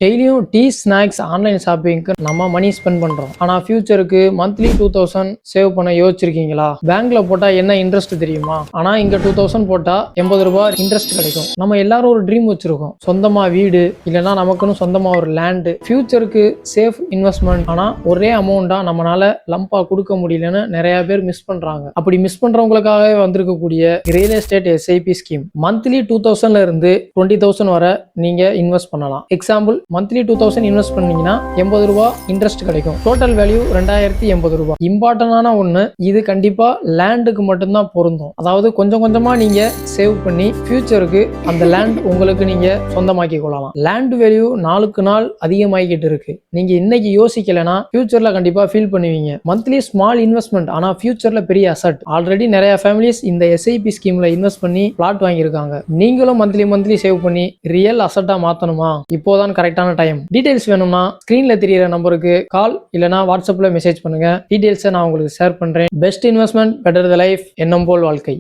டெய்லியும் tea snacks online ஷாப்பிங்க்கு நம்ம money spend பண்றோம். ஆனா ஃபியூச்சருக்கு மந்த்லி 2000 சேவ் பண்ண யோசிச்சிருக்கீங்களா? பேங்க்ல போட்டா என்ன இன்ட்ரெஸ்ட் தெரியுமா? ஆனா இங்க 2000 போட்டா 80 ரூபாய் இன்ட்ரெஸ்ட் கிடைக்கும். நம்ம எல்லாரும் ஒரு ட்ரீம் வச்சிருக்கோம், சொந்தமா வீடு இல்லைன்னா நமக்குன்னு சொந்தமா ஒரு லேண்ட். ஃபியூச்சருக்கு safe investment. ஆனா ஒரே அமௌண்டா நம்மளால லம்பா கொடுக்க முடியலன்னு நிறைய பேர் மிஸ் பண்றாங்க. அப்படி மிஸ் பண்றவங்களுக்காகவே வந்திருக்கக்கூடிய real estate SIP scheme. Monthly 2000ல இருந்து 20,000 வரை நீங்க இன்வெஸ்ட் பண்ணலாம். எக்ஸாம்பிள், மந்த்லி 2000 இன்வெஸ்ட் பண்ணீங்கன்னா 80 ரூபாய் இன்ட்ரெஸ்ட் கிடைக்கும். டோட்டல் வேல்யூ 2080 ரூபாய். இம்பார்ட்டன்டான ஒண்ணு, இது கண்டிப்பா லேண்டுக்கு மட்டும்தான் பொருந்தும். அதாவது கொஞ்சம் கொஞ்சமா நீங்க சேவ் பண்ணி ஃபியூச்சருக்கு அந்த லேண்ட் உங்களுக்கு நீங்க சொந்தமாக்கி கொள்ளலாம். லேண்ட் வேல்யூ நாளுக்கு நாள் அதிகமாகிக்கிட்டு இருக்கு. நீங்க இன்னைக்கு யோசிக்கலனா ஃபியூச்சர்ல கண்டிப்பா ஃபீல் பண்ணுவீங்க. மந்த்லி ஸ்மால் இன்வெஸ்ட்மெண்ட், ஆனா ஃபியூச்சர்ல பெரிய அசட். ஆல்ரெடி நிறைய ஃபேமிலிஸ் இந்த எஸ்ஐபி ஸ்கீம்ல இன்வெஸ்ட் பண்ணி பிளாட் வாங்கியிருக்காங்க. நீங்களும் மந்த்லி சேவ் பண்ணி ரியல் அசட்டா மாத்தணுமா? இப்போதான் கரெக்டான டைம். டீடைல்ஸ் வேணும்னா ஸ்கிரீன்ல தெரியற நம்பருக்கு கால் இல்லனா வாட்ஸ்அப்ல மெசேஜ் பண்ணுங்க. டீடைல்ஸை நான் உங்களுக்கு ஷேர் பண்றேன். Best investment, better the life. எண்ணம் போல் வாழ்க்கை.